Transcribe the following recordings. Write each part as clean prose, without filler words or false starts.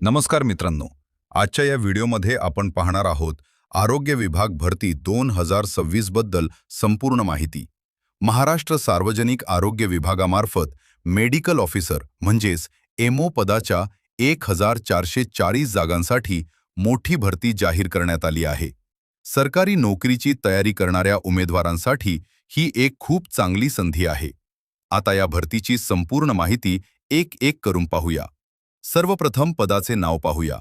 नमस्कार मित्रांनो, आजच्या या व्हिडिओमध्ये आपण पाहणार आहोत आरोग्य विभाग भरती 2026 बद्दल संपूर्ण माहिती. महाराष्ट्र सार्वजनिक आरोग्य विभागामार्फत मेडिकल ऑफिसर म्हणजेच एमओ पदाच्या 1440 जागांसाठी मोठी भरती जाहीर करण्यात आली आहे. सरकारी नोकरीची तयारी करणाऱ्या उमेदवारांसाठी ही एक खूप चांगली संधी आहे. आता या भरतीची संपूर्ण माहिती एक करून पाहूया. सर्वप्रथम पदाचे नाव पाहूया.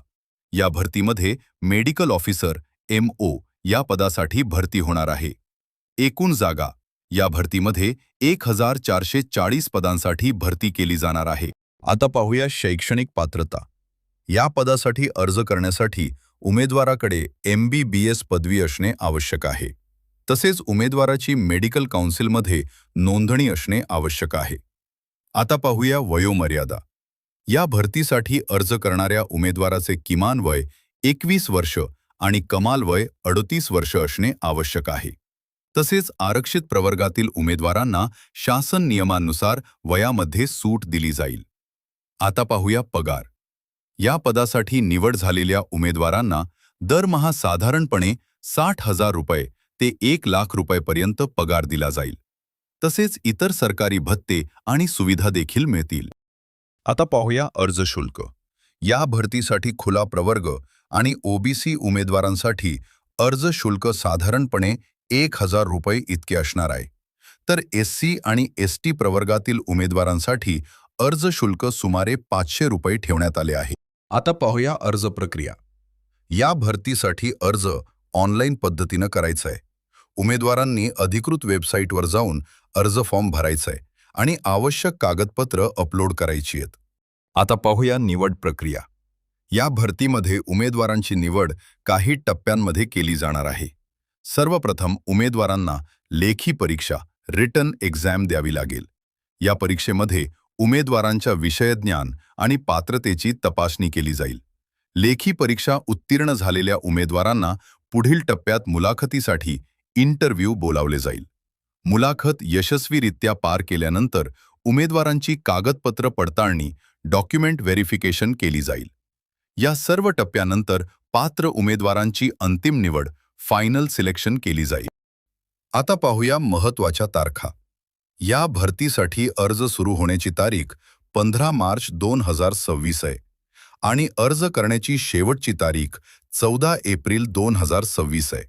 या भरतीमध्ये मेडिकल ऑफिसर एमओ या पदासाठी भरती होणार आहे. एकूण जागा या भरतीमध्ये 1440 पदांसाठी भरती केली जाणार आहे. आता पाहूया शैक्षणिक पात्रता. या पदासाठी अर्ज करण्यासाठी उमेदवाराकडे MBBS पदवी असणे आवश्यक आहे. तसेच उमेदवाराची मेडिकल काउन्सिलमध्ये नोंदणी असणे आवश्यक आहे. आता पाहूया वयोमर्यादा. या भरतीसाठी अर्ज करणाऱ्या उमेदवाराचे किमान वय 21 वर्ष आणि कमाल वय 38 वर्ष असणे आवश्यक आहे. तसेच आरक्षित प्रवर्गातील उमेदवारांना शासन नियमानुसार वयामध्ये सूट दिली जाईल. आता पाहूया पगार. या पदासाठी निवड झालेल्या उमेदवारांना दरमहा साधारणपणे 60,000 रुपये ते 1 लाख रुपयेपर्यंत पगार दिला जाईल. तसेच इतर सरकारी भत्ते आणि सुविधा देखील मिळतील. आता पाहूया अर्ज शुल्क. या भरतीसाठी खुला प्रवर्ग आणि OBC उमेदवारांसाठी अर्ज शुल्क साधारणपणे 1,000 रुपये इतके असणार आहे. तर SC आणि ST प्रवर्गातील उमेदवारांसाठी अर्ज शुल्क सुमारे 500 रुपये ठेवण्यात आले आहे. आता पाहूया अर्ज प्रक्रिया. या भरतीसाठी अर्ज ऑनलाईन पद्धतीने करायचा आहे. उमेदवारांनी अधिकृत वेबसाईटवर जाऊन अर्ज फॉर्म भरायचा आहे आणि आवश्यक कागदपत्र अपलोड करायची आहेत. आता पाहूया निवड प्रक्रिया. या भरतीमध्ये उमेदवारांची निवड काही टप्प्यांमध्ये केली जाणार आहे. सर्वप्रथम उमेदवारांना लेखी परीक्षा रिटन एक्झाम द्यावी लागेल. या परीक्षेमध्ये उमेदवारांच्या विषयज्ञान आणि पात्रतेची तपासणी केली जाईल. लेखी परीक्षा उत्तीर्ण झालेल्या उमेदवारांना पुढील टप्प्यात मुलाखतीसाठी इंटरव्ह्यू बोलावले जाईल. मुलाखत यशस्वीरित्या पार केल्यानंतर उमेदवारांची कागदपत्र पडताळणी डॉक्युमेंट व्हेरिफिकेशन केली जाईल. या सर्व टप्प्यानंतर पात्र उमेदवारांची अंतिम निवड फायनल सिलेक्शन केली जाईल. आता पाहूया महत्त्वाच्या तारखा. या भरतीसाठी अर्ज सुरू होण्याची तारीख 15 मार्च 2026 आहे आणि अर्ज करण्याची शेवटची तारीख 14 एप्रिल 2026 आहे.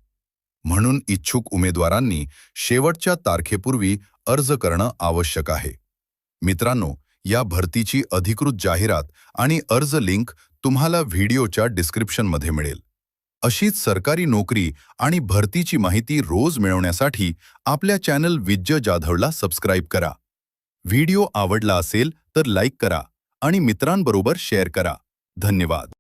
म्हणून इच्छुक उमेदवारांनी शेवटच्या तारखेपूर्वी अर्ज करणं आवश्यक आहे. मित्रांनो, या भरतीची अधिकृत जाहिरात आणि अर्ज लिंक तुम्हाला व्हिडिओच्या डिस्क्रिप्शनमध्ये मिळेल. अशीच सरकारी नोकरी आणि भरतीची माहिती रोज मिळवण्यासाठी आपल्या चॅनल विज्य जाधवला सबस्क्राईब करा. व्हिडिओ आवडला असेल तर लाईक करा आणि मित्रांबरोबर शेअर करा. धन्यवाद.